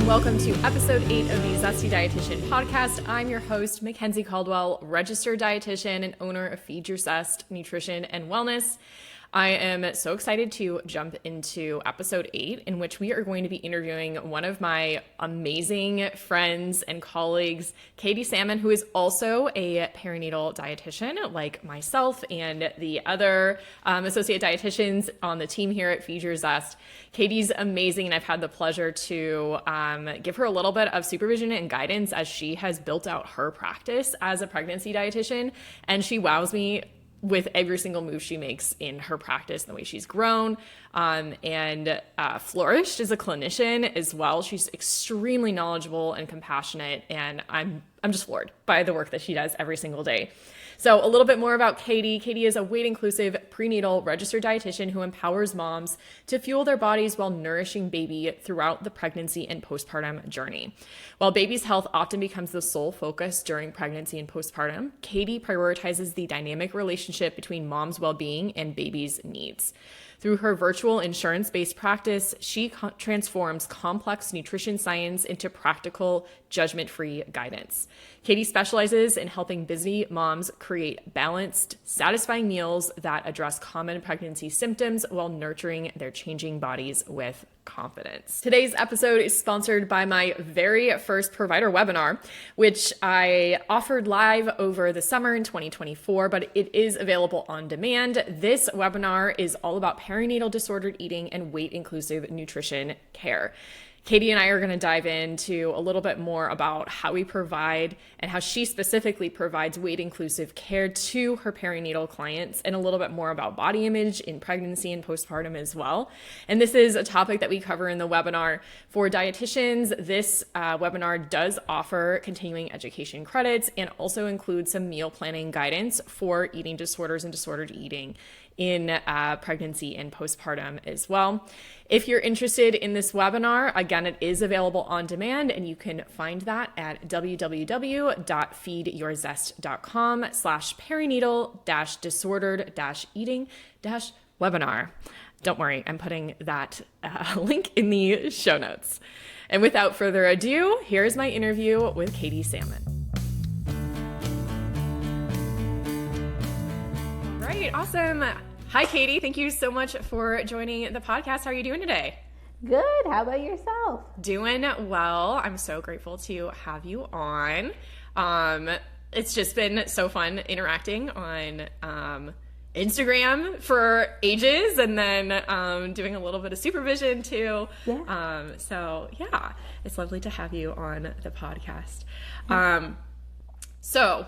and welcome to episode 8 of the Zesty Dietitian Podcast. I'm your host, Mackenzie Caldwell, registered dietitian and owner of Feed Your Zest Nutrition and Wellness. I am so excited to jump into episode 8, in which we are going to be interviewing one of my amazing friends and colleagues, Katie Salmon, who is also a perinatal dietitian like myself and the other associate dietitians on the team here at Feed Your Zest. Katie's amazing, and I've had the pleasure to give her a little bit of supervision and guidance as she has built out her practice as a pregnancy dietitian, and she wows me with every single move she makes in her practice, the way she's grown and flourished as a clinician as well. She's extremely knowledgeable and compassionate, and I'm just floored by the work that she does every single day. So a little bit more about Katie. Katie is a weight-inclusive prenatal registered dietitian who empowers moms to fuel their bodies while nourishing baby throughout the pregnancy and postpartum journey. While baby's health often becomes the sole focus during pregnancy and postpartum, Katie prioritizes the dynamic relationship between mom's well-being and baby's needs. Through her virtual insurance-based practice, she transforms complex nutrition science into practical, judgment-free guidance. Katie specializes in helping busy moms create balanced, satisfying meals that address common pregnancy symptoms while nurturing their changing bodies with confidence. Today's episode is sponsored by my very first provider webinar, which I offered live over the summer in 2024, but it is available on demand. This webinar is all about perinatal disordered eating and weight-inclusive nutrition care. Katie and I are going to dive into a little bit more about how we provide and how she specifically provides weight-inclusive care to her perinatal clients, and a little bit more about body image in pregnancy and postpartum as well. And this is a topic that we cover in the webinar. For dietitians, this webinar does offer continuing education credits and also includes some meal planning guidance for eating disorders and disordered eating in pregnancy and postpartum as well. If you're interested in this webinar, again, it is available on demand, and you can find that at www.feedyourZest.com/perinatal-disordered-eating-webinar. Don't worry, I'm putting that link in the show notes. And without further ado, here's my interview with Katie Salmon. All right, awesome. Hi, Katie. Thank you so much for joining the podcast. How are you doing today? Good. How about yourself? Doing well. I'm so grateful to have you on. It's just been so fun interacting on Instagram for ages, and then doing a little bit of supervision too. Yeah. So yeah, it's lovely to have you on the podcast. So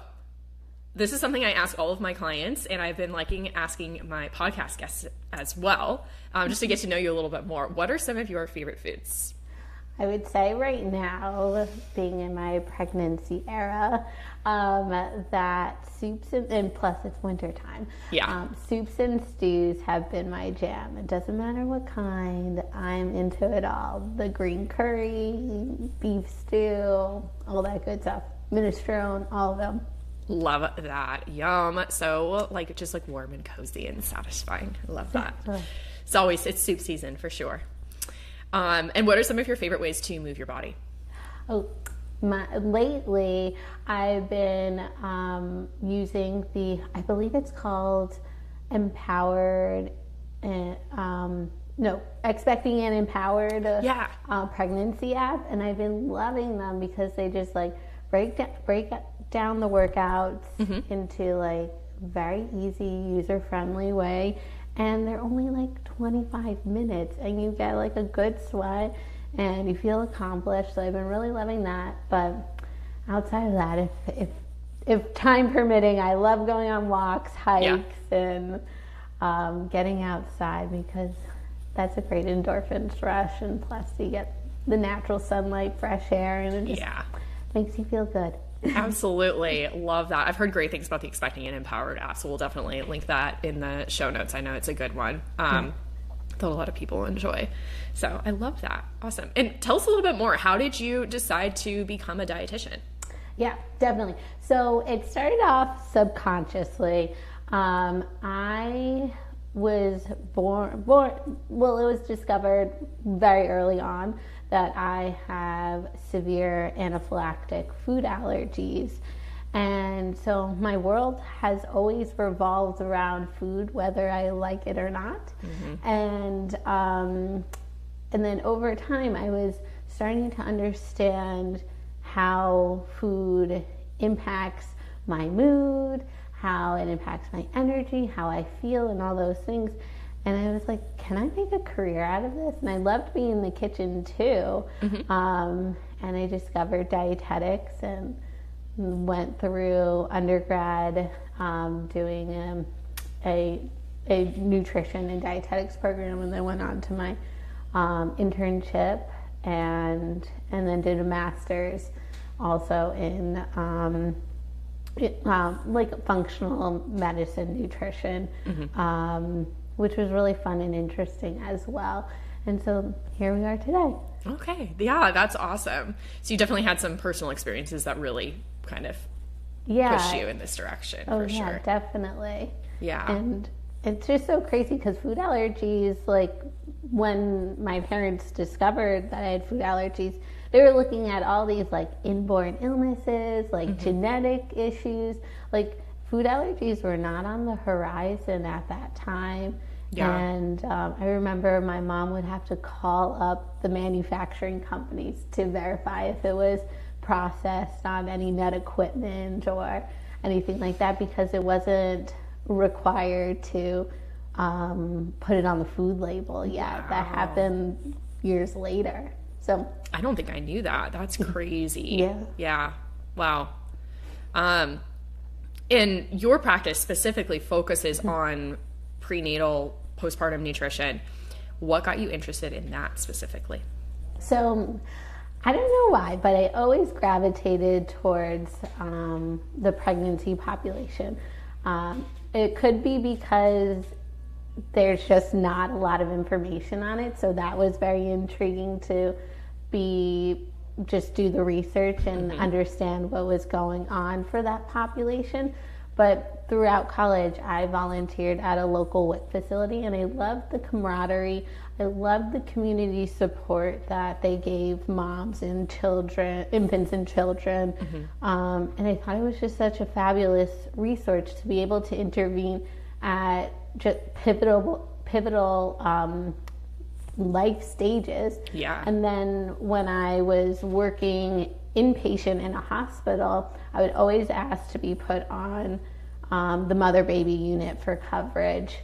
this is something I ask all of my clients, and I've been liking asking my podcast guests as well, just to get to know you a little bit more. What are some of your favorite foods? I would say right now, being in my pregnancy era, that soups and plus it's winter time. Yeah. Soups and stews have been my jam. It doesn't matter what kind, I'm into it all. The green curry, beef stew, all that good stuff. Minestrone, all of them. Love that. Yum. So just warm and cozy and satisfying. I love that. It's soup season for sure. And what are some of your favorite ways to move your body? Lately I've been using I believe it's called Expecting and Empowered pregnancy app, and I've been loving them because they just break down the workouts into very easy, user-friendly way, and they're only 25 minutes, and you get a good sweat and you feel accomplished. So I've been really loving that. But outside of that, if time permitting, I love going on walks, hikes, and getting outside, because that's a great endorphins rush, and plus you get the natural sunlight, fresh air, and it just makes you feel good. Absolutely. Love that. I've heard great things about the Expecting and Empowered app, so we'll definitely link that in the show notes. I know it's a good one that a lot of people enjoy. So I love that. Awesome. And tell us a little bit more. How did you decide to become a dietitian? Yeah, definitely. So it started off subconsciously. I was well, it was discovered very early on that I have severe anaphylactic food allergies. And so my world has always revolved around food, whether I like it or not. And then over time, I was starting to understand how food impacts my mood, how it impacts my energy, how I feel, and all those things. And I was like, can I make a career out of this? And I loved being in the kitchen too. And I discovered dietetics and went through undergrad doing a nutrition and dietetics program, and then went on to my internship and then did a master's also in like functional medicine nutrition, which was really fun and interesting as well. And so here we are today. Okay. Yeah, that's awesome. So you definitely had some personal experiences that really kind of pushed you in this direction, for sure. Yeah, definitely. Yeah. And it's just so crazy because food allergies, like when my parents discovered that I had food allergies, they were looking at all these like inborn illnesses, like genetic issues. Like food allergies were not on the horizon at that time. Yeah. And I remember my mom would have to call up the manufacturing companies to verify if it was processed on any med equipment or anything like that, because it wasn't required to put it on the food label yet. Wow. That happened years later. So I don't think I knew that. That's crazy. Yeah. Yeah. Wow. And your practice specifically focuses on prenatal, postpartum nutrition. What got you interested in that specifically? So I don't know why, but I always gravitated towards the pregnancy population. It could be because there's just not a lot of information on it, so that was very intriguing to do the research and understand what was going on for that population. But throughout college, I volunteered at a local WIC facility, and I loved the camaraderie. I loved the community support that they gave moms and children, infants and children. And I thought it was just such a fabulous resource to be able to intervene at just pivotal life stages. Yeah. And then when I was working inpatient in a hospital, I would always ask to be put on the mother-baby unit for coverage.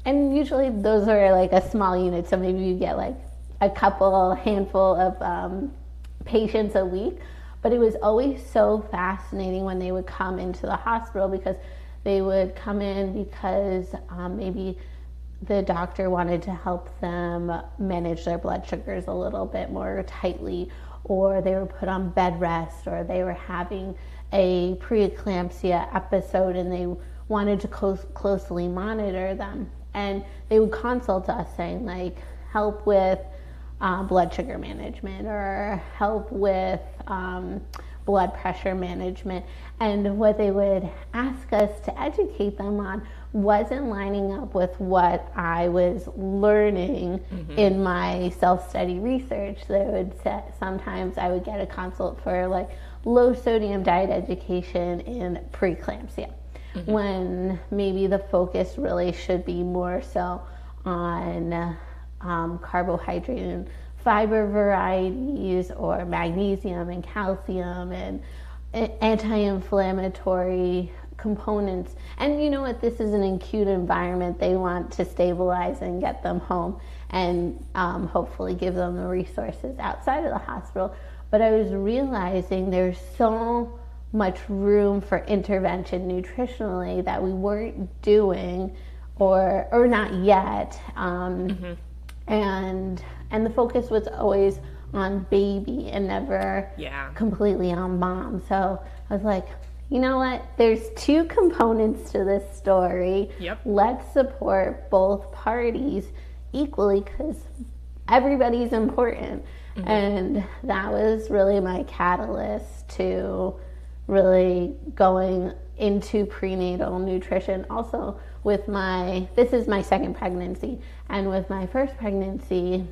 And usually those are like a small unit, so maybe you get like a handful of patients a week. But it was always so fascinating when they would come into the hospital, because they would come in because maybe the doctor wanted to help them manage their blood sugars a little bit more tightly, or they were put on bed rest, or they were having a preeclampsia episode and they wanted to closely monitor them. And they would consult us saying like, help with blood sugar management, or help with blood pressure management. And what they would ask us to educate them on wasn't lining up with what I was learning in my self-study research. They would say, sometimes I would get a consult for like low sodium diet education in preeclampsia, when maybe the focus really should be more so on carbohydrate and fiber varieties, or magnesium and calcium and anti-inflammatory components. And you know what, this is an acute environment. They want to stabilize and get them home, and hopefully give them the resources outside of the hospital. But I was realizing there's so much room for intervention nutritionally that we weren't doing, or not yet. And the focus was always on baby and never completely on mom. So I was like, you know what? There's two components to this story. Let's support both parties equally, because everybody's important. And that was really my catalyst to really going into prenatal nutrition. Also with this is my second pregnancy, and with my first pregnancy,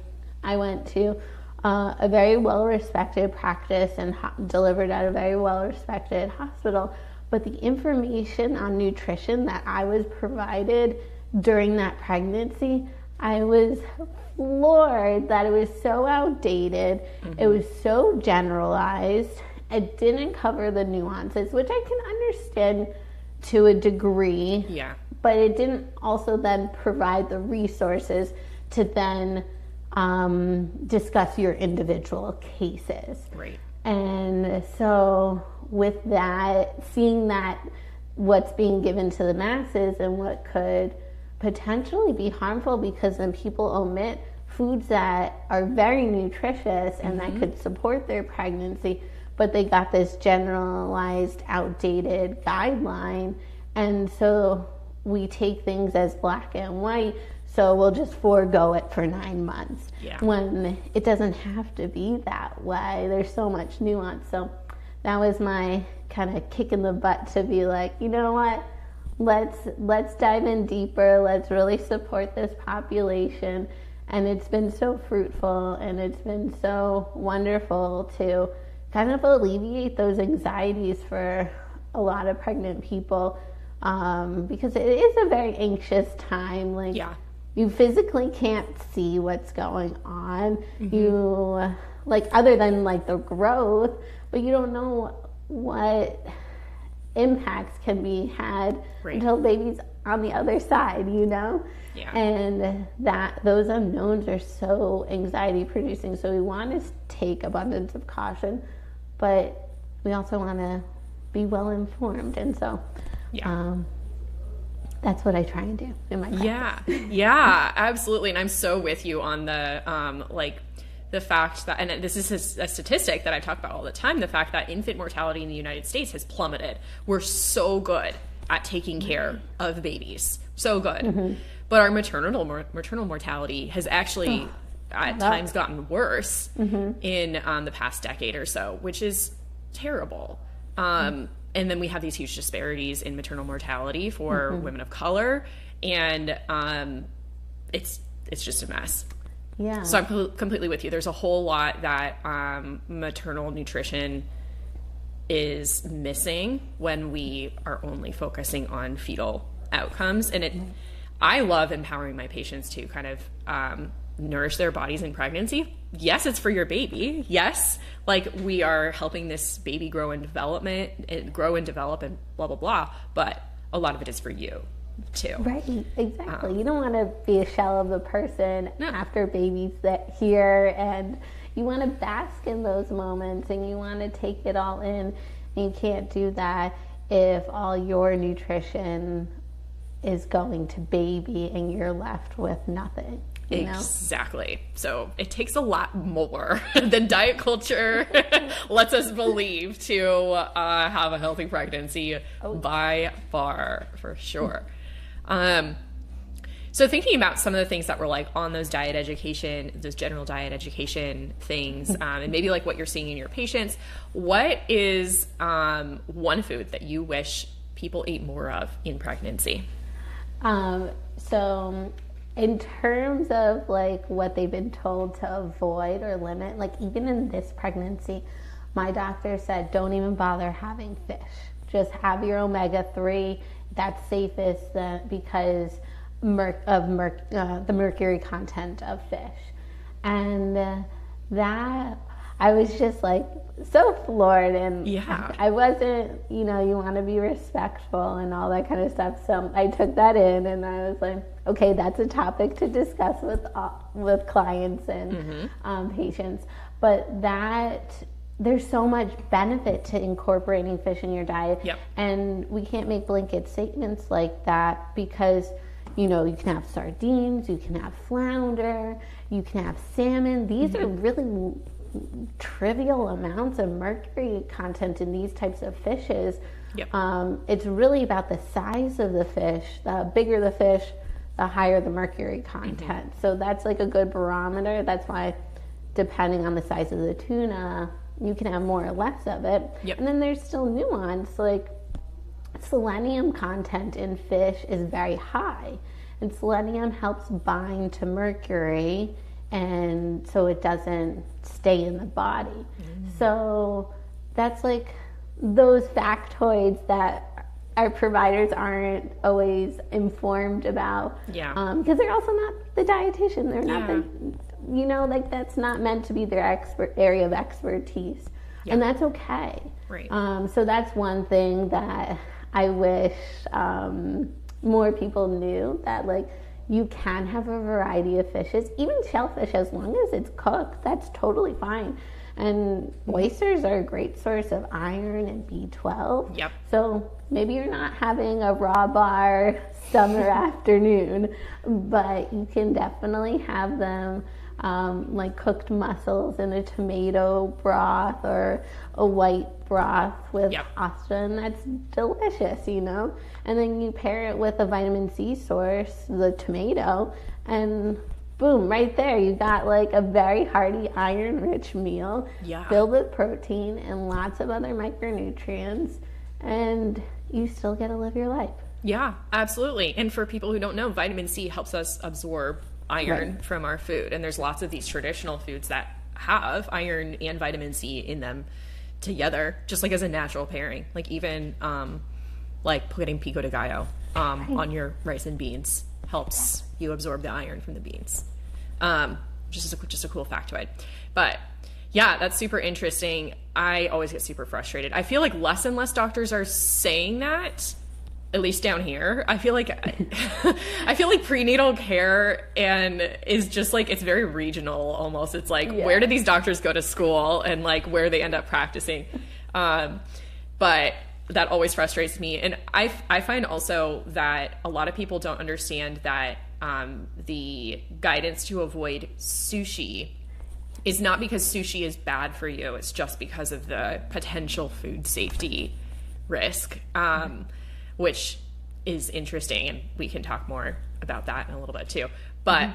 I went to a very well-respected practice and delivered at a very well-respected hospital. But the information on nutrition that I was provided during that pregnancy, I was floored that it was so outdated. It was so generalized. It didn't cover the nuances, which I can understand to a degree. Yeah. But it didn't also then provide the resources to then discuss your individual cases. Right. And so with that, seeing that what's being given to the masses and what could potentially be harmful, because then people omit foods that are very nutritious and that could support their pregnancy, but they got this generalized, outdated guideline. And so we take things as black and white, so we'll just forego it for 9 months. Yeah. When it doesn't have to be that way. There's so much nuance. So that was my kind of kick in the butt to be like, you know what? Let's dive in deeper. Let's really support this population. And it's been so fruitful, and it's been so wonderful to kind of alleviate those anxieties for a lot of pregnant people, because it is a very anxious time. Like, yeah. You physically can't see what's going on. You, like, other than like the growth, but you don't know what impacts can be had until baby's on the other side, you know? Yeah. And those unknowns are so anxiety producing. So we want to take abundance of caution, but we also want to be well informed. And so that's what I try and do in my practice. Yeah, absolutely. And I'm so with you on the, the fact that, and this is a statistic that I talk about all the time, the fact that infant mortality in the United States has plummeted. We're so good at taking care of babies. So good. But our maternal mortality has actually at times gotten worse in the past decade or so, which is terrible. And then we have these huge disparities in maternal mortality for women of color, and it's just a mess. Yeah. So I'm completely with you. There's a whole lot that maternal nutrition is missing when we are only focusing on fetal outcomes. And I love empowering my patients to kind of nourish their bodies in pregnancy. Yes, it's for your baby. Yes, like we are helping this baby grow and develop and blah, blah, blah. But a lot of it is for you too. Right, exactly. You don't want to be a shell of the person after baby's here, and you want to bask in those moments, and you want to take it all in. And you can't do that if all your nutrition is going to baby and you're left with nothing. You know? Exactly. So it takes a lot more than diet culture lets us believe to have a healthy pregnancy by far, for sure. So thinking about some of the things that were like on those general diet education things, and maybe like what you're seeing in your patients, what is one food that you wish people ate more of in pregnancy? So in terms of like what they've been told to avoid or limit, like even in this pregnancy, my doctor said, don't even bother having fish. Just have your omega-3. That's safest because the mercury content of fish. And that, I was just like so floored, and I wasn't, you want to be respectful and all that kind of stuff. So I took that in, and I was like, okay, that's a topic to discuss with clients and patients. But there's so much benefit to incorporating fish in your diet. Yep. And we can't make blanket statements like that because, you can have sardines, you can have flounder, you can have salmon. These are really trivial amounts of mercury content in these types of fishes. Yep. It's really about the size of the fish. The bigger the fish, the higher the mercury content. So that's like a good barometer. That's why, depending on the size of the tuna, you can have more or less of it. Yep. And then there's still nuance, like selenium content in fish is very high, and selenium helps bind to mercury, and so it doesn't stay in the body. So that's like those factoids that our providers aren't always informed about. Because they're also not the dietitian. They're not the, like that's not meant to be their area of expertise. And that's okay. Right. So that's one thing that I wish more people knew, that like you can have a variety of fishes, even shellfish, as long as it's cooked, that's totally fine. And oysters are a great source of iron and B12. Yep. So maybe you're not having a raw bar summer afternoon, but you can definitely have them like cooked mussels in a tomato broth or a white broth with pasta, and that's delicious, And then you pair it with a vitamin C source, the tomato, and boom, right there, you got like a very hearty, iron-rich meal filled with protein and lots of other micronutrients, and you still get to live your life. Yeah, absolutely. And for people who don't know, vitamin C helps us absorb iron from our food, and there's lots of these traditional foods that have iron and vitamin C in them together, just like as a natural pairing. Like even like putting pico de gallo on your rice and beans helps you absorb the iron from the beans. Just a cool factoid. But yeah, that's super interesting. I always get super frustrated. I feel like less and less doctors are saying that, at least down here. I feel like prenatal care is just like, it's very regional almost. It's like, where do these doctors go to school and like where they end up practicing? But that always frustrates me. And I find also that a lot of people don't understand that the guidance to avoid sushi is not because sushi is bad for you. It's just because of the potential food safety risk, which is interesting. And we can talk more about that in a little bit too. But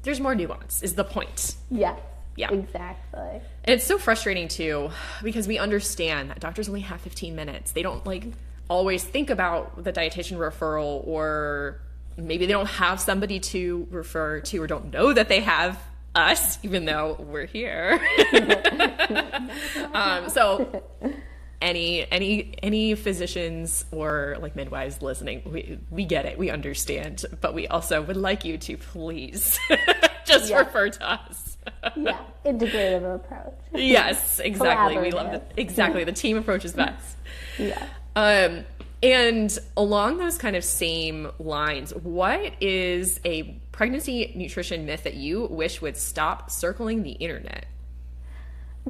there's more nuance is the point. Yeah. Yeah, exactly. And it's so frustrating too, because we understand that doctors only have 15 minutes. They don't like always think about the dietitian referral, or maybe they don't have somebody to refer to, or don't know that they have us, even though we're here. So any physicians or like midwives listening, we get it, we understand, but we also would like you to please just refer to us. Integrative approach. Yes, exactly. We love it. Exactly. The team approach is best. And along those kind of same lines, what is a pregnancy nutrition myth that you wish would stop circling the internet?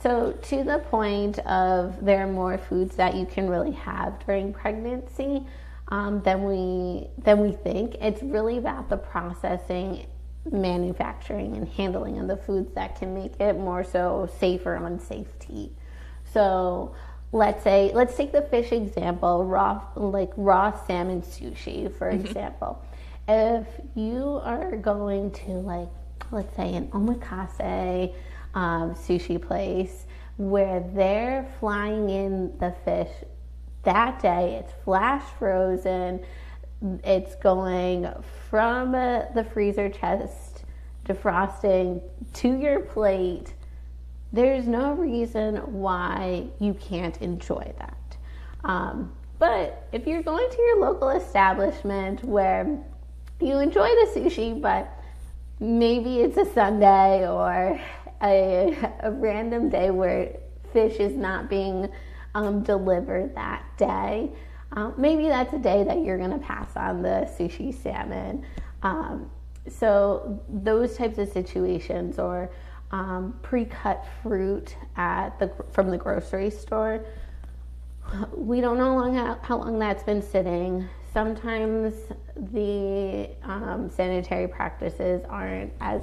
So to the point of there are more foods that you can really have during pregnancy than we think. It's really about the processing, manufacturing, and handling of the foods that can make it more so safe or unsafe to eat. So let's take the fish example, raw salmon sushi, for example. If you are going to let's say an omakase sushi place where they're flying in the fish that day, it's flash frozen, it's going from the freezer chest defrosting to your plate, there's no reason why you can't enjoy that. But if you're going to your local establishment where you enjoy the sushi, but maybe it's a Sunday or a random day where fish is not being delivered that day, maybe that's a day that you're going to pass on the sushi salmon. So those types of situations, or pre-cut fruit from the grocery store, we don't know how long that's been sitting. Sometimes the sanitary practices aren't as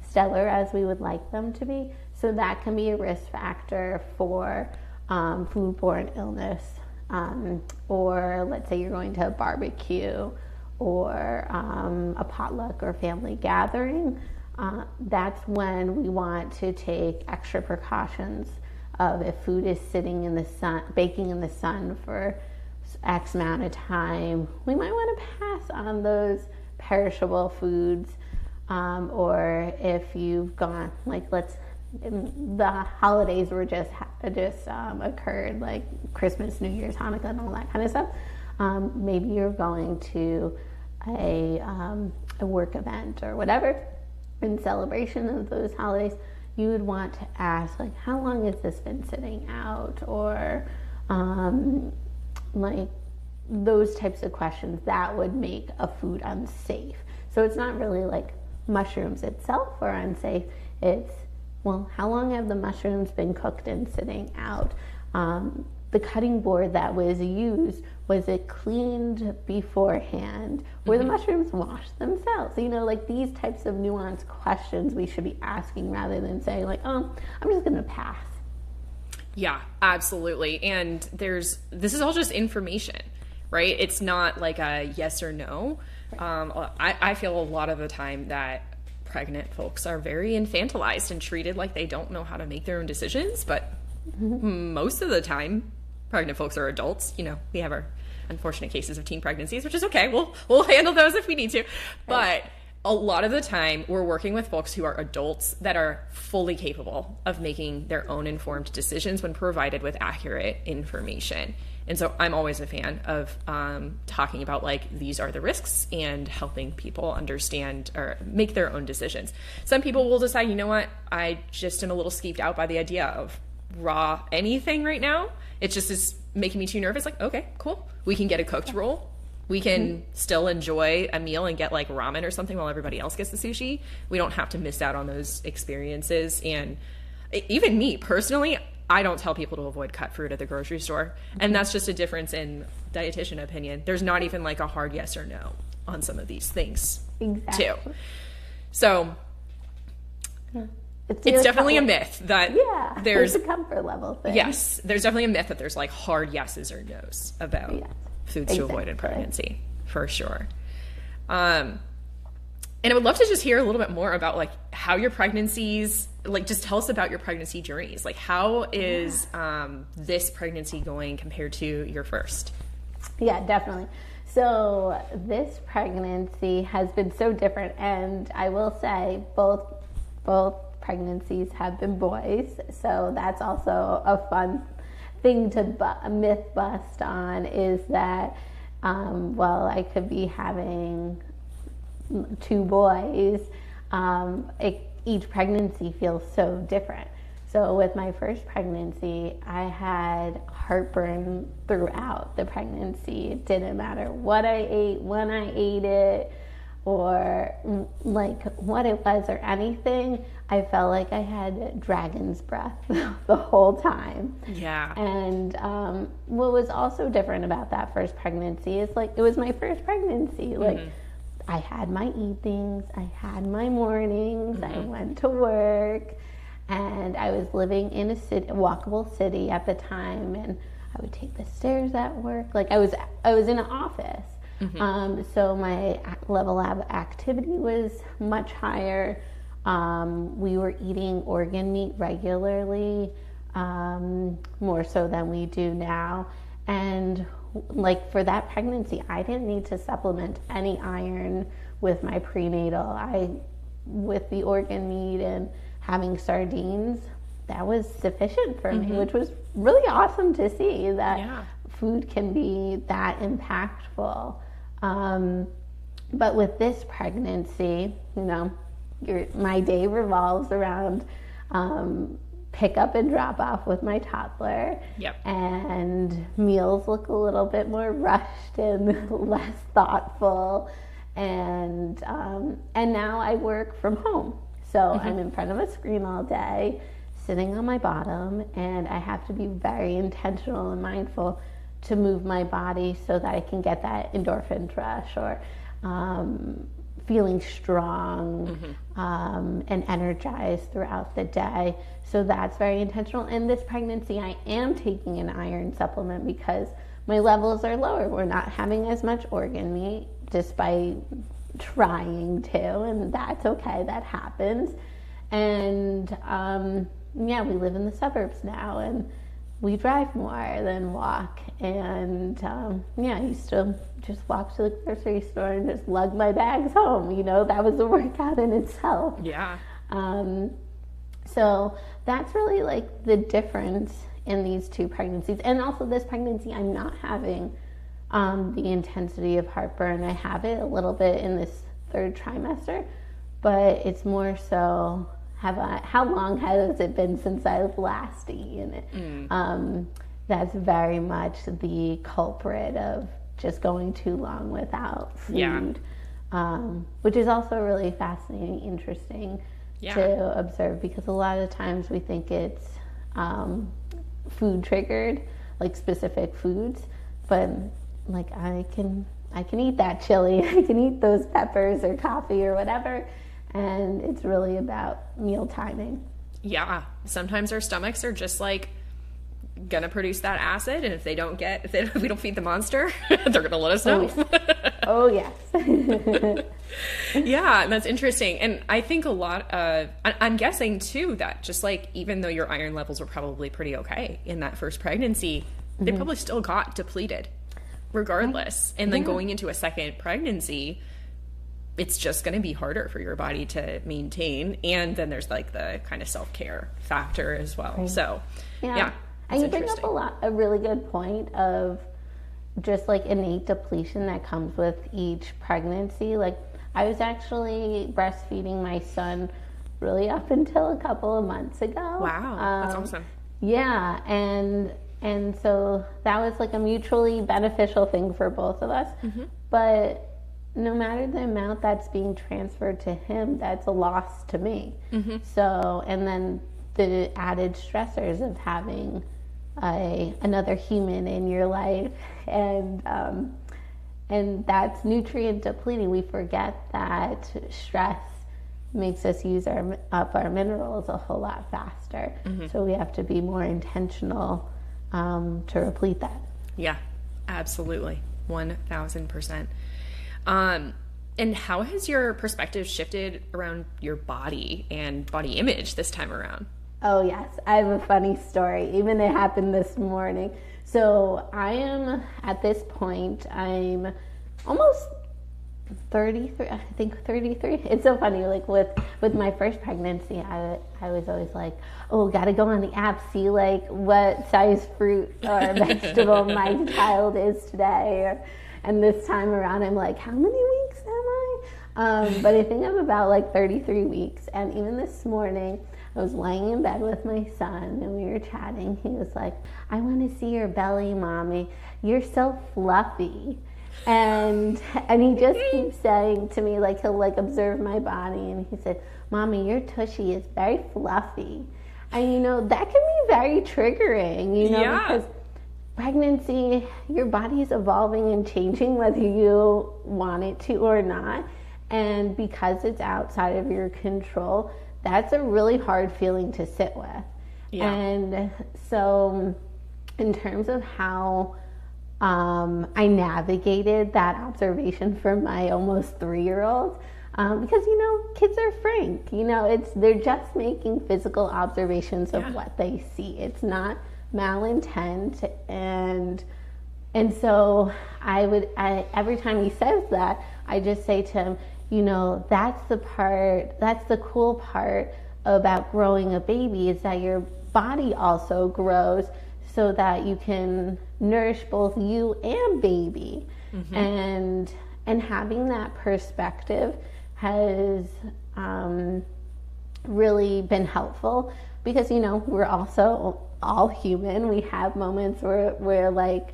stellar as we would like them to be, so that can be a risk factor for foodborne illness. Or let's say you're going to a barbecue or a potluck or family gathering. that's when we want to take extra precautions of if food is sitting in the sun, baking in the sun for X amount of time, we might want to pass on those perishable foods. Or if you've gone, like the holidays were just occurred, like Christmas, New Year's, Hanukkah, and all that kind of stuff. Maybe you're going to a work event or whatever in celebration of those holidays. You would want to ask, like, how long has this been sitting out? Or like those types of questions that would make a food unsafe. So it's not really like mushrooms itself are unsafe. It's, well, how long have the mushrooms been cooked and sitting out? The cutting board that was used, was it cleaned beforehand? Were the mushrooms washed themselves? You know, like these types of nuanced questions we should be asking rather than saying like, oh, I'm just going to pass. Yeah, absolutely. And this is all just information, right? It's not like a yes or no. I feel a lot of the time that pregnant folks are very infantilized and treated like they don't know how to make their own decisions. But most of the time, pregnant folks are adults. You know, we have our unfortunate cases of teen pregnancies, which is okay. We'll handle those if we need to. But a lot of the time, we're working with folks who are adults that are fully capable of making their own informed decisions when provided with accurate information. And so I'm always a fan of talking about, like, these are the risks and helping people understand or make their own decisions. Some people will decide, you know what, I just am a little skeeved out by the idea of raw anything right now. It just is making me too nervous. Like, okay, cool. We can get a cooked roll. We can still enjoy a meal and get like ramen or something while everybody else gets the sushi. We don't have to miss out on those experiences. And even me personally, I don't tell people to avoid cut fruit at the grocery store. And that's just a difference in dietitian opinion. There's not even like a hard yes or no on some of these things too. So it's definitely a myth that there's a comfort level thing. Yes, there's definitely a myth that there's like hard yeses or nos about foods to avoid in pregnancy, for sure. And I would love to just hear a little bit more about like how your pregnancies, like just tell us about your pregnancy journeys. Like how is this pregnancy going compared to your first? Yeah, definitely. So this pregnancy has been so different, and I will say both pregnancies have been boys, so that's also a fun thing to myth bust on, is that while I could be having 2 boys, each pregnancy feels so different. So with my first pregnancy, I had heartburn throughout the pregnancy. It didn't matter what I ate, when I ate it, or like what it was or anything. I felt like I had dragon's breath the whole time. Yeah. And what was also different about that first pregnancy is like it was my first pregnancy. Like I had my evenings, I had my mornings, I went to work, and I was living in a walkable city at the time, and I would take the stairs at work. Like I was in an office. So my level of activity was much higher. We were eating organ meat regularly, more so than we do now. And like for that pregnancy, I didn't need to supplement any iron with my prenatal. With the organ meat and having sardines, that was sufficient for me, which was really awesome to see that food can be that impactful. But with this pregnancy, you know, my day revolves around pick up and drop off with my toddler. And meals look a little bit more rushed and less thoughtful. And now I work from home. So I'm in front of a screen all day, sitting on my bottom, and I have to be very intentional and mindful to move my body so that I can get that endorphin rush or feeling strong and energized throughout the day. So that's very intentional. And this pregnancy, I am taking an iron supplement because my levels are lower. We're not having as much organ meat, despite trying to, and that's okay, that happens. And yeah, we live in the suburbs now, and we drive more than walk. And yeah, I used to just walk to the grocery store and just lug my bags home. You know, that was a workout in itself. Yeah. So that's really like the difference in these two pregnancies. And also this pregnancy, I'm not having the intensity of heartburn. I have it a little bit in this third trimester, but it's more so, how long has it been since I've last eaten it? That's very much the culprit of just going too long without food, which is also really fascinating, interesting to observe, because a lot of times we think it's food triggered, like specific foods, but like I can eat that chili, I can eat those peppers or coffee or whatever, and it's really about meal timing. Yeah, sometimes our stomachs are just like gonna produce that acid, and if we don't feed the monster, they're gonna let us know. Oh yes. Yeah, and that's interesting. And I think a lot of, I'm guessing too, that just like, even though your iron levels were probably pretty okay in that first pregnancy, they probably still got depleted regardless. And then going into a second pregnancy, it's just going to be harder for your body to maintain. And then there's like the kind of self-care factor as well. Right. So yeah. And you bring up a really good point of just like innate depletion that comes with each pregnancy. Like, I was actually breastfeeding my son really up until a couple of months ago. Wow, that's awesome. Yeah, and so that was like a mutually beneficial thing for both of us. But no matter the amount that's being transferred to him, that's a loss to me. So, and then the added stressors of having another human in your life, and that's nutrient depleting. We forget that stress makes us use up our minerals a whole lot faster. So we have to be more intentional to replete that. Yeah, absolutely, 1,000%. And how has your perspective shifted around your body and body image this time around? Oh yes, I have a funny story. Even it happened this morning. So I am, at this point, I'm almost 33, I think 33. It's so funny, like with my first pregnancy, I was always like, oh, gotta go on the app, see like what size fruit or vegetable my child is today. And this time around, I'm like, how many weeks am I? But I think I'm about like 33 weeks. And even this morning, I was laying in bed with my son and we were chatting. He was like, I want to see your belly, mommy. You're so fluffy. And he just keeps saying to me, like, he'll like observe my body, and he said, mommy, your tushy is very fluffy. And you know, that can be very triggering, you know, because pregnancy, your body is evolving and changing whether you want it to or not. And because it's outside of your control, that's a really hard feeling to sit with. Yeah. And so in terms of how I navigated that observation for my almost 3-year-old, because, you know, kids are frank, you know, they're just making physical observations of what they see. It's not malintent. And so every time he says that, I just say to him, you know, that's the cool part about growing a baby, is that your body also grows so that you can nourish both you and baby. And having that perspective has really been helpful, because, you know, we're also all human. We have moments where we're like,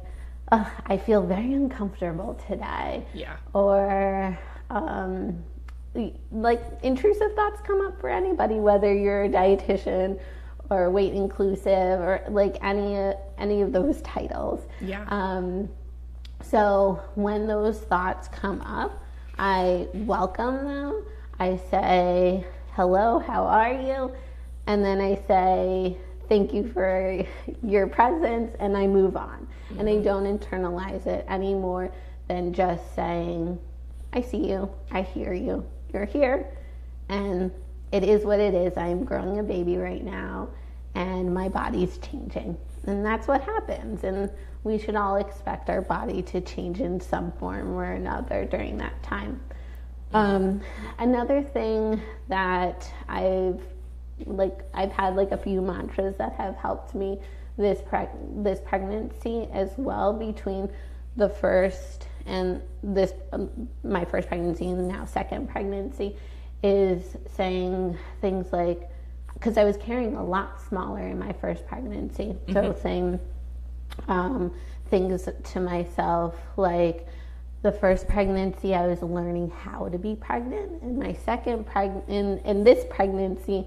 I feel very uncomfortable today. Yeah. Or like intrusive thoughts come up for anybody, whether you're a dietitian or weight inclusive or like any of those titles. Yeah. So when those thoughts come up, I welcome them. I say, hello, how are you? And then I say, thank you for your presence, and I move on. And I don't internalize it any more than just saying, I see you, I hear you, you're here, and it is what it is. I'm growing a baby right now, and my body's changing. And that's what happens. And we should all expect our body to change in some form or another during that time. Another thing that I've had like a few mantras that have helped me this pregnancy as well, between the first and this, my first pregnancy and now second pregnancy, is saying things like, because I was carrying a lot smaller in my first pregnancy, so saying things to myself like, the first pregnancy I was learning how to be pregnant, and my second in this pregnancy,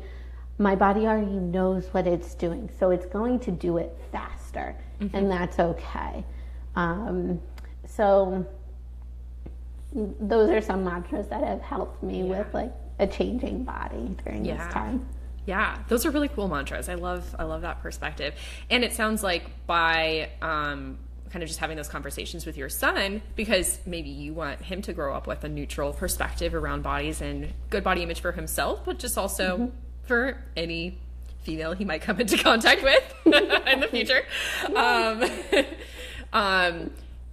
my body already knows what it's doing, so it's going to do it faster, and that's okay. So those are some mantras that have helped me with like a changing body during this time. Yeah, those are really cool mantras. I love that perspective. And it sounds like by kind of just having those conversations with your son, because maybe you want him to grow up with a neutral perspective around bodies and good body image for himself, but just also for any female he might come into contact with in the future.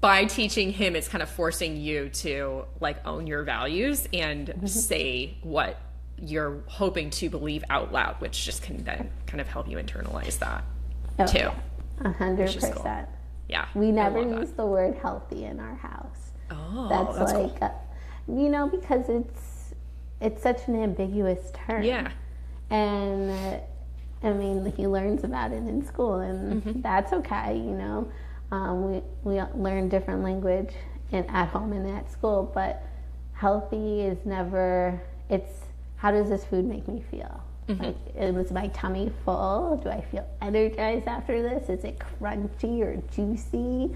By teaching him, it's kind of forcing you to like own your values and say what you're hoping to believe out loud, which just can then kind of help you internalize that too. 100%. Cool. Yeah. We never use the word healthy in our house. Oh, that's like, cool. Because it's such an ambiguous term. Yeah. And I mean, he learns about it in school, and that's okay. We learn different language at home and at school, but healthy is never. It's how does this food make me feel? Like, was my tummy full? Do I feel energized after this? Is it crunchy or juicy?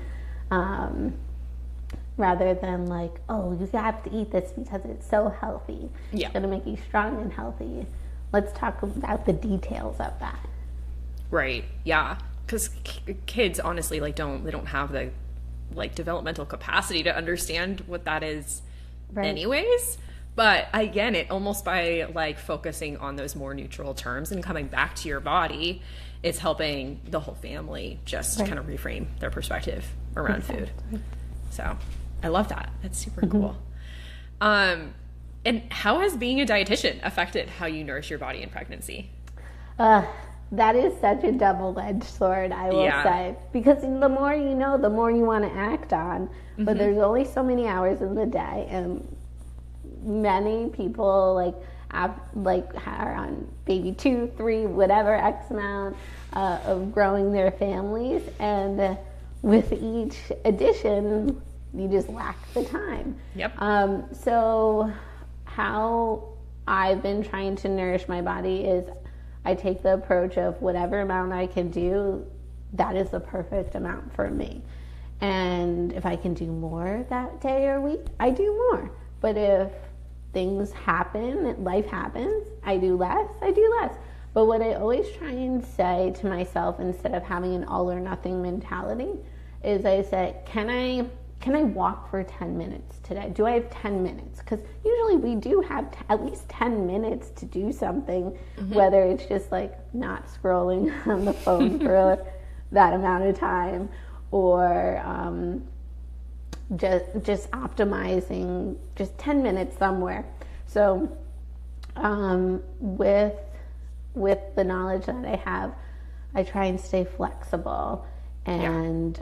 Rather than like, oh, you have to eat this because it's so healthy. Yeah. It's going to make you strong and healthy. Let's talk about the details of that. Right. Yeah. Because kids, honestly, like they don't have the like developmental capacity to understand what that is anyways. But again, it almost by like focusing on those more neutral terms and coming back to your body, it's helping the whole family just kind of reframe their perspective around food. So I love that. That's super cool. And how has being a dietitian affected how you nourish your body in pregnancy? That is such a double-edged sword, I will say. Because the more you know, the more you want to act on. But there's only so many hours in the day, and many people are on baby 2, 3, whatever X amount of growing their families, and with each addition, you just lack the time. Yep. So how I've been trying to nourish my body is I take the approach of whatever amount I can do, that is the perfect amount for me. And if I can do more that day or week, I do more. But if things happen, life happens, I do less. But what I always try and say to myself, instead of having an all or nothing mentality, is I say, can I walk for 10 minutes today? Do I have 10 minutes? Because usually we do have at least 10 minutes to do something, whether it's just like not scrolling on the phone for that amount of time, or just optimizing just 10 minutes somewhere. So with the knowledge that I have, I try and stay flexible and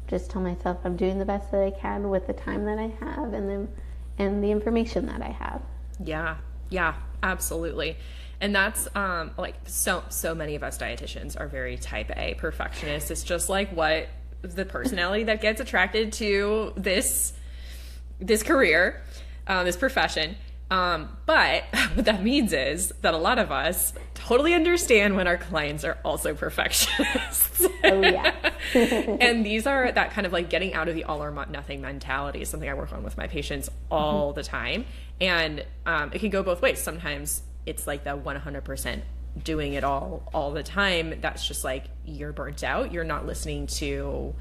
just tell myself I'm doing the best that I can with the time that I have and the information that I have. Yeah, absolutely. And that's like so many of us dietitians are very type A perfectionists. It's just like what the personality that gets attracted to this career, this profession. But what that means is that a lot of us totally understand when our clients are also perfectionists. Oh, yeah. And these are that kind of like getting out of the all or nothing mentality is something I work on with my patients all the time. And it can go both ways. Sometimes it's like the 100% doing it all the time. That's just like you're burnt out. You're not listening to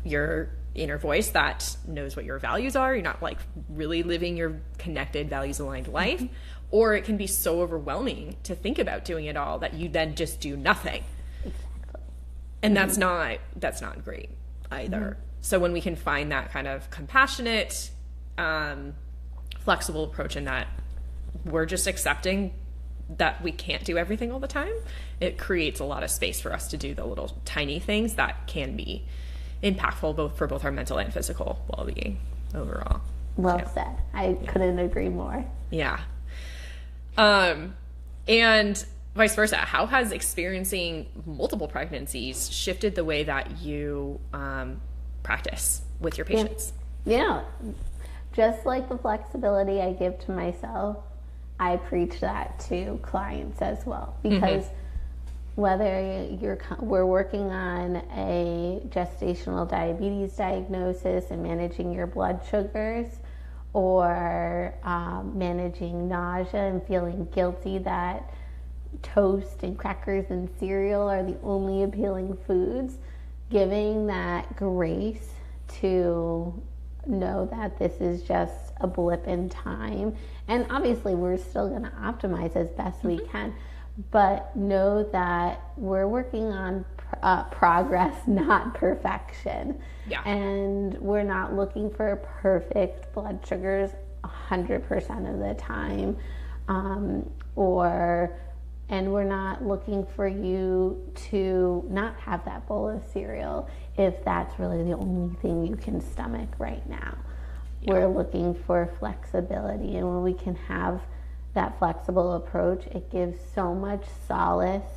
your inner voice that knows what your values are. You're not like really living your connected, values aligned life. Or it can be so overwhelming to think about doing it all that you then just do nothing. Exactly. And that's not great either. So when we can find that kind of compassionate, flexible approach in that we're just accepting that we can't do everything all the time, it creates a lot of space for us to do the little tiny things that can be impactful for both our mental and physical well-being overall. Well said. I couldn't agree more. Yeah. And vice versa, how has experiencing multiple pregnancies shifted the way that you practice with your patients? Yeah. Just like the flexibility I give to myself, I preach that to clients as well. Because whether we're working on a gestational diabetes diagnosis and managing your blood sugars, or managing nausea and feeling guilty that toast and crackers and cereal are the only appealing foods, giving that grace to know that this is just a blip in time. And obviously we're still going to optimize as best we can, but know that we're working on progress, not perfection. Yeah. And we're not looking for perfect blood sugars 100% of the time. And we're not looking for you to not have that bowl of cereal if that's really the only thing you can stomach right now. Yeah. We're looking for flexibility, and when we can have that flexible approach, it gives so much solace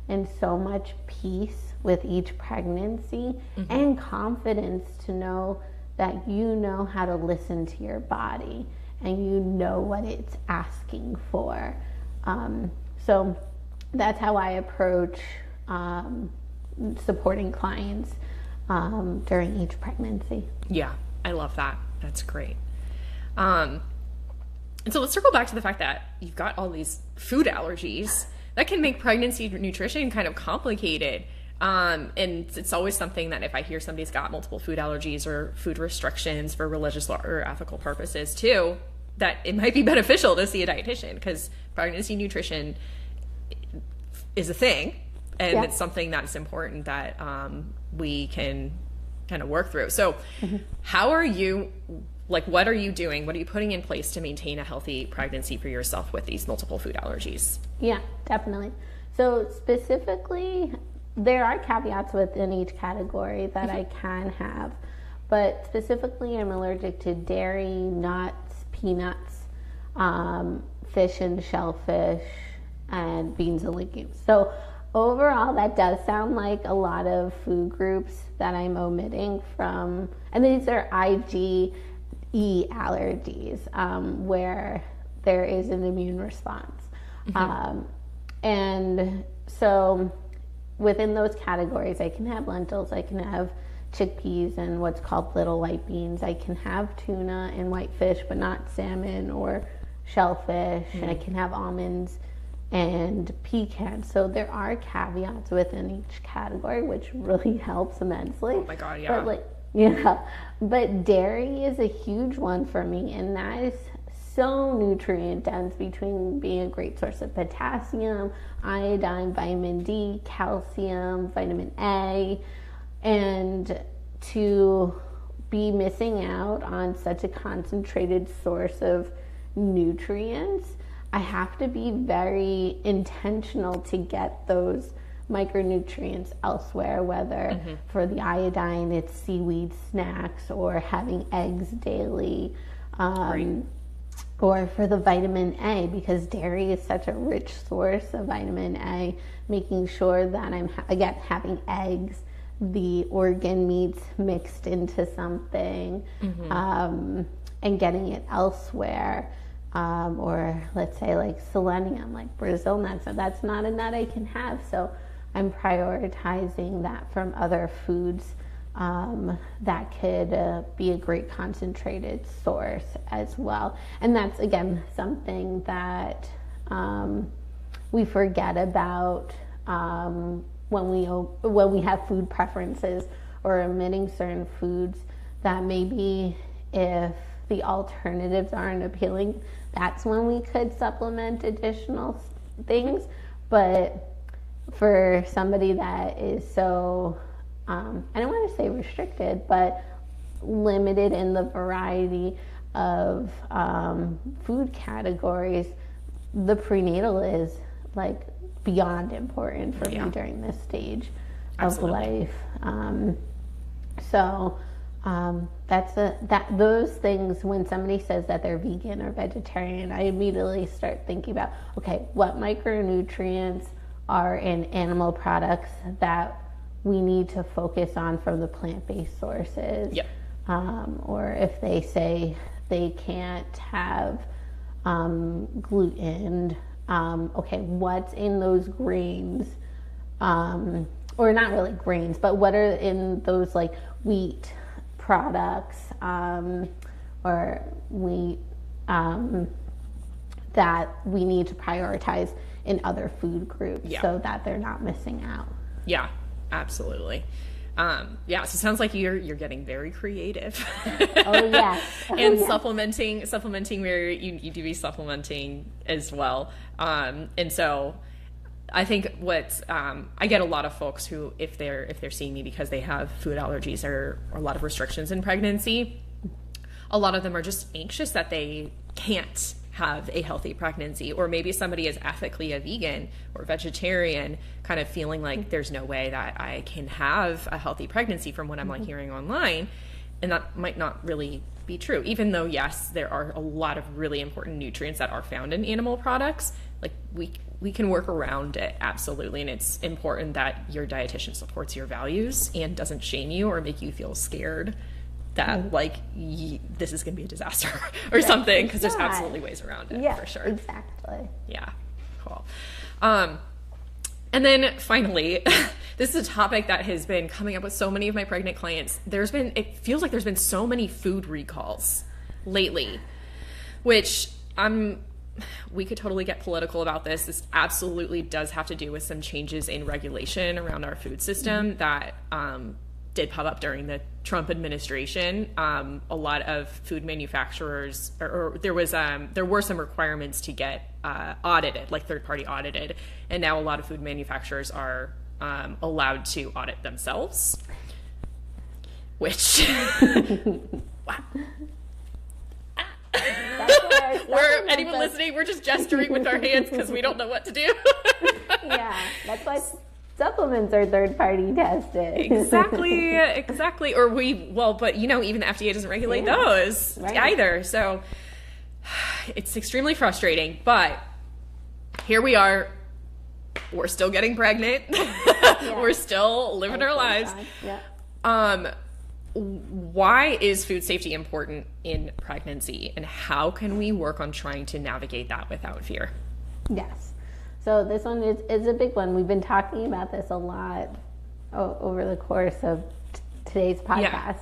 and so much peace with each pregnancy and confidence to know that you know how to listen to your body and you know what it's asking for. So that's how I approach supporting clients during each pregnancy. Yeah, I love that. That's great. And so let's circle back to the fact that you've got all these food allergies that can make pregnancy nutrition kind of complicated. And it's always something that if I hear somebody's got multiple food allergies or food restrictions for religious or ethical purposes too, that it might be beneficial to see a dietitian, because pregnancy nutrition is a thing, and it's something that is important that we can kind of work through. So how are you, what are you doing? What are you putting in place to maintain a healthy pregnancy for yourself with these multiple food allergies? Yeah, definitely. So specifically, there are caveats within each category that I can have, but specifically I'm allergic to dairy, nuts, peanuts, fish and shellfish, and beans and legumes. So overall, that does sound like a lot of food groups that I'm omitting from, and these are IgE allergies, where there is an immune response. And so within those categories, I can have lentils, I can have chickpeas and what's called little white beans. I can have tuna and whitefish, but not salmon or shellfish. And I can have almonds and pecans. So there are caveats within each category, which really helps immensely. Oh my God, yeah. But dairy is a huge one for me, and that is so nutrient dense, between being a great source of potassium, iodine, vitamin D, calcium, vitamin A, and to be missing out on such a concentrated source of nutrients, I have to be very intentional to get those micronutrients elsewhere, whether for the iodine it's seaweed snacks or having eggs daily, or for the vitamin A, because dairy is such a rich source of vitamin A, making sure that I'm having eggs, the organ meats mixed into something, and getting it elsewhere. Or let's say like selenium, like Brazil nuts. So that's not a nut I can have. So I'm prioritizing that from other foods that could be a great concentrated source as well. And that's, again, something that we forget about when we have food preferences or omitting certain foods, that maybe if the alternatives aren't appealing, that's when we could supplement additional things. But for somebody that is so, I don't want to say restricted, but limited in the variety of food categories, the prenatal is like beyond important for me during this stage of life. Those things, when somebody says that they're vegan or vegetarian, I immediately start thinking about, okay, what micronutrients are in animal products that we need to focus on from the plant-based sources. Yep. Or if they say they can't have gluten, okay, what's in those grains? Or not really grains, but what are in those like wheat products or wheat that we need to prioritize in other food groups so that they're not missing out. Yeah, absolutely. So it sounds like you're getting very creative. And supplementing where you need to be supplementing as well. And so I think I get a lot of folks who, if they're seeing me because they have food allergies or a lot of restrictions in pregnancy, a lot of them are just anxious that they can't have a healthy pregnancy, or maybe somebody is ethically a vegan or vegetarian, kind of feeling like there's no way that I can have a healthy pregnancy from what I'm like hearing online. And that might not really be true, even though, yes, there are a lot of really important nutrients that are found in animal products. Like we can work around it, absolutely. And it's important that your dietitian supports your values and doesn't shame you or make you feel scared that this is going to be a disaster or something, because there's absolutely ways around it, for sure. Exactly. Yeah, cool. And then finally, this is a topic that has been coming up with so many of my pregnant clients. It feels like there's been so many food recalls lately, which we could totally get political about this. This absolutely does have to do with some changes in regulation around our food system that did pop up during the Trump administration. A lot of food manufacturers, or there were some requirements to get audited, like third-party audited, and now a lot of food manufacturers are allowed to audit themselves, which wow. Anyone listening, we're just gesturing with our hands because we don't know what to do. That's why supplements are third-party tested. Exactly. Or but even the FDA doesn't regulate those either. So it's extremely frustrating, but here we are. We're still getting pregnant. We're still living our lives. Why is food safety important in pregnancy, and how can we work on trying to navigate that without fear? Yes. So this one is a big one. We've been talking about this a lot over the course of today's podcast.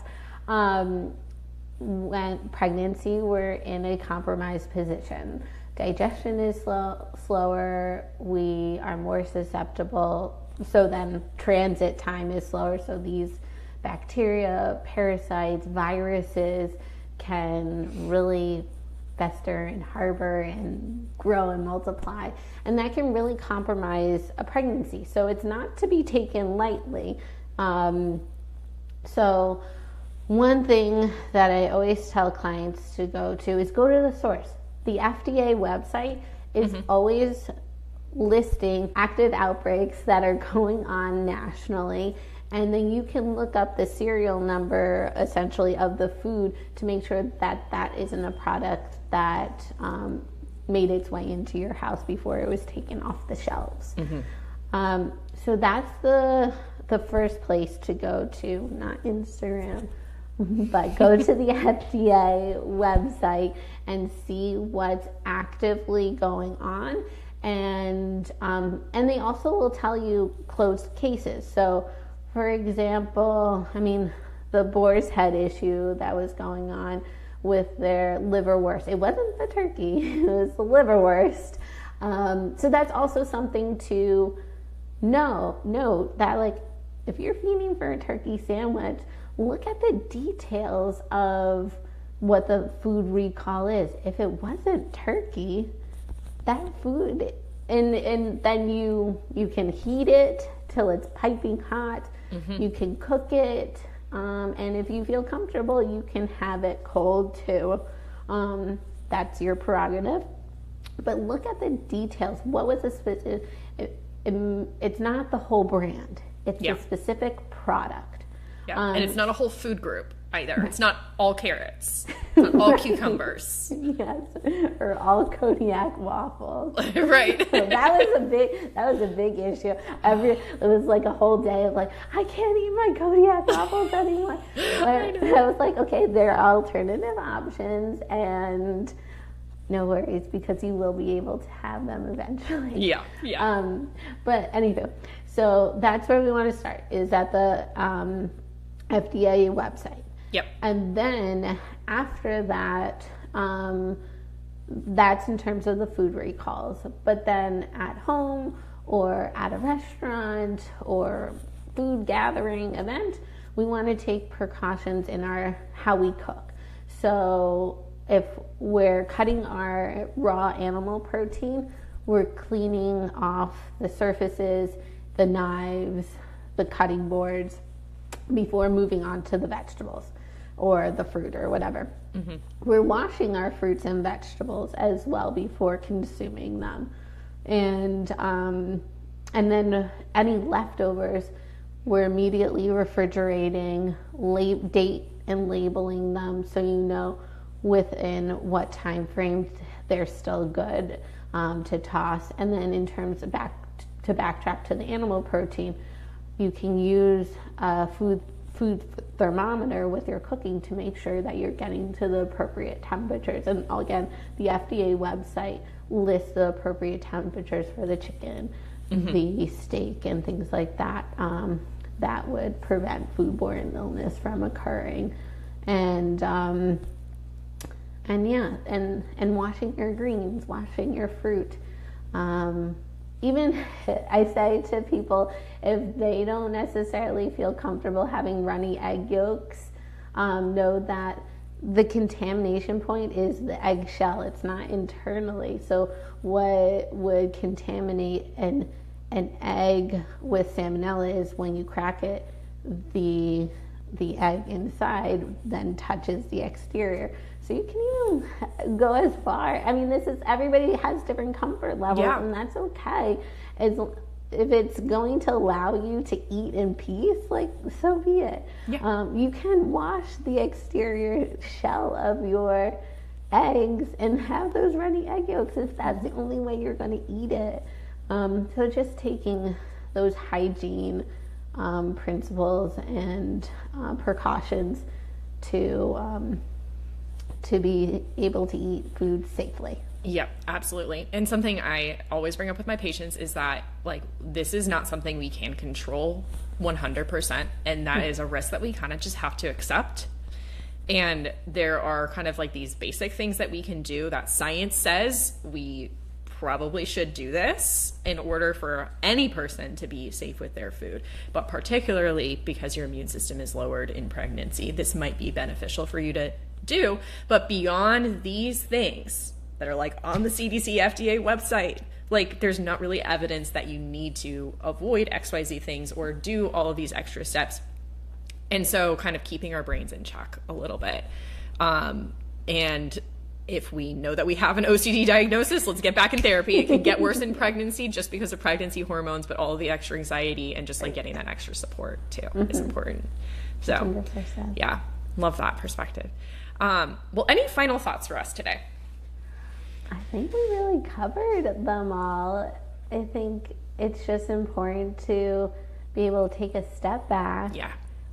When pregnancy, we're in a compromised position. Digestion is slower. We are more susceptible. So then transit time is slower. So these bacteria, parasites, viruses can really fester and harbor and grow and multiply, and that can really compromise a pregnancy. So it's not to be taken lightly. So one thing that I always tell clients to go to is go to the source. The FDA website is always listing active outbreaks that are going on nationally, and then you can look up the serial number essentially of the food to make sure that that isn't a product that made its way into your house before it was taken off the shelves. So that's the first place to go to, not Instagram, but go to the FDA website and see what's actively going on. And they also will tell you closed cases. So for example, the boar's head issue that was going on with their liverwurst. It wasn't the turkey, it was the liverwurst. So that's also something to know that, like, if you're feeding for a turkey sandwich, look at the details of what the food recall is. If it wasn't turkey, that food, and then you can heat it till it's piping hot. You can cook it, and if you feel comfortable, you can have it cold too. That's your prerogative. But look at the details. What was the specific? It's not the whole brand. It's a specific product. And it's not a whole food group either. It's not all carrots. It's not all cucumbers. Yes, or all Kodiak waffles. Right. So that was a big issue. It was like a whole day of like, I can't eat my Kodiak waffles anymore. But I was like, okay, there are alternative options, and no worries, because you will be able to have them eventually. But anywho, so that's where we want to start, is at the FDA website. And then after that, that's in terms of the food recalls. But then at home or at a restaurant or food gathering event, we want to take precautions in how we cook. So if we're cutting our raw animal protein, we're cleaning off the surfaces, the knives, the cutting boards before moving on to the vegetables or the fruit or whatever. We're washing our fruits and vegetables as well before consuming them. And then any leftovers, we're immediately refrigerating, date and labeling them so you know within what time frame they're still good to toss. And then in terms of backtrack to the animal protein, you can use a food thermometer with your cooking to make sure that you're getting to the appropriate temperatures. And again, the FDA website lists the appropriate temperatures for the chicken, the steak, and things like that, that would prevent foodborne illness from occurring. And washing your greens, washing your fruit. Even I say to people, if they don't necessarily feel comfortable having runny egg yolks, know that the contamination point is the eggshell. It's not internally. So what would contaminate an egg with salmonella is when you crack it, the egg inside then touches the exterior. So you can even go as far. I mean, everybody has different comfort levels, and that's okay. If it's going to allow you to eat in peace, like, so be it. You can wash the exterior shell of your eggs and have those runny egg yolks if that's the only way you're going to eat it. So just taking those hygiene principles and precautions to be able to eat food safely. Yep, absolutely. And something I always bring up with my patients is that, like, this is not something we can control 100%, and that is a risk that we kind of just have to accept. And there are kind of like these basic things that we can do that science says we probably should do this in order for any person to be safe with their food. But particularly because your immune system is lowered in pregnancy, this might be beneficial for you to do. But beyond these things that are like on the CDC FDA website, like, there's not really evidence that you need to avoid XYZ things or do all of these extra steps. And so kind of keeping our brains in check a little bit. And if we know that we have an OCD diagnosis, let's get back in therapy. It can get worse in pregnancy just because of pregnancy hormones, but all of the extra anxiety and just like getting that extra support too is important. So 100%. Yeah, love that perspective. Well, any final thoughts for us today? I think we really covered them all. I think it's just important to be able to take a step back.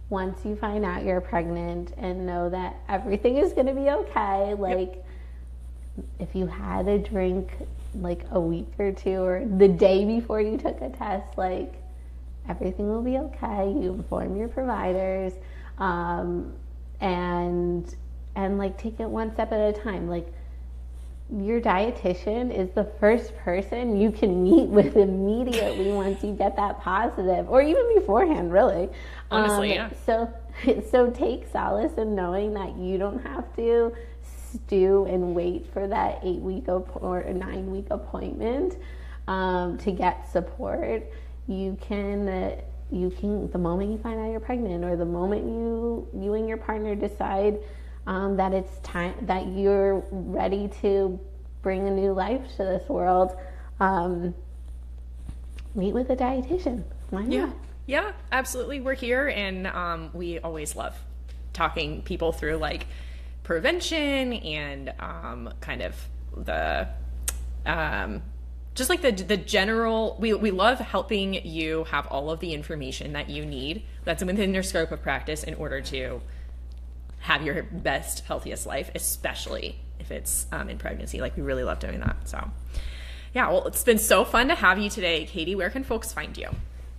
Once you find out you're pregnant and know that everything is going to be okay. Like, if you had a drink like a week or two or the day before you took a test, like, everything will be okay. You inform your providers, and like, take it one step at a time. Like, your dietitian is the first person you can meet with immediately once you get that positive, or even beforehand, really. Honestly, yeah. So take solace in knowing that you don't have to stew and wait for that 8-week or 9-week appointment to get support. You can, the moment you find out you're pregnant, or the moment you and your partner decide that it's time, that you're ready to bring a new life to this world, meet with a dietitian. Why not? Yeah, absolutely. We're here, and we always love talking people through like prevention and kind of the just like the general. We love helping you have all of the information that you need that's within your scope of practice in order to have your best, healthiest life, especially if it's in pregnancy. Like, we really love doing that. So yeah, well, it's been so fun to have you today, Katie. Where can folks find you?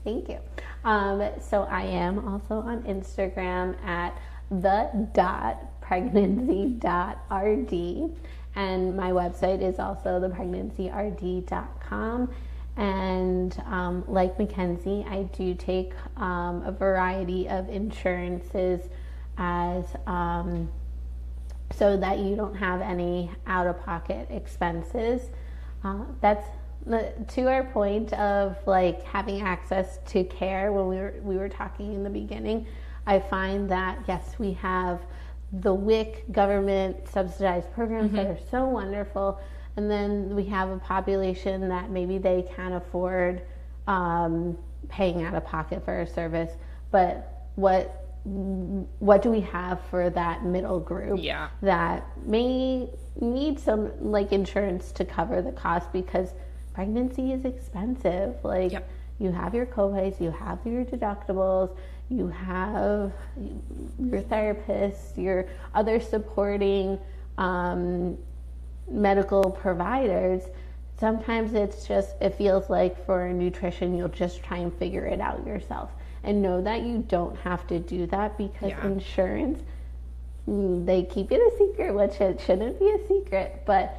Thank you. So I am also on Instagram at the.pregnancy.rd, and my website is also thepregnancy.rd.com. And like Mackenzie, I do take a variety of insurances as so that you don't have any out-of-pocket expenses. That's to our point of like having access to care. When we were talking in the beginning, I find that yes, we have the WIC government subsidized programs that are so wonderful, and then we have a population that maybe they can't afford paying out of pocket for a service, but what do we have for that middle group that may need some like insurance to cover the cost, because pregnancy is expensive. Like, you have your copays, you have your deductibles, you have your therapists, your other supporting medical providers. Sometimes it feels like for nutrition, you'll just try and figure it out yourself. And know that you don't have to do that, because insurance, they keep it a secret, which it shouldn't be a secret, but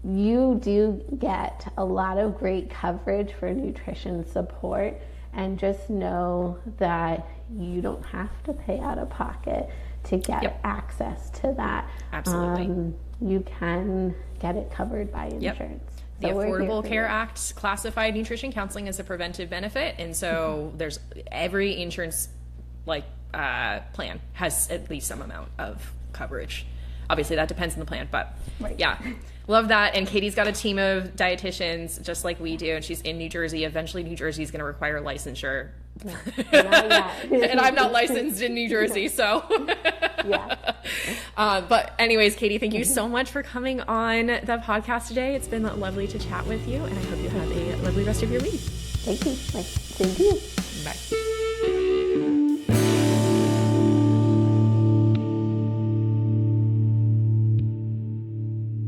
you do get a lot of great coverage for nutrition support. And just know that you don't have to pay out of pocket to get access to that. Absolutely. You can get it covered by insurance. The Affordable Care Act classified nutrition counseling as a preventive benefit, and so there's every insurance plan has at least some amount of coverage. Obviously, that depends on the plan, but love that. And Katie's got a team of dietitians just like we do, and she's in New Jersey. Eventually, New Jersey is going to require licensure. And I'm not licensed in New Jersey, so. But anyways, Katie, thank you so much for coming on the podcast today. It's been lovely to chat with you, and I hope you have a lovely rest of your week. Thank you. Thank you. Bye.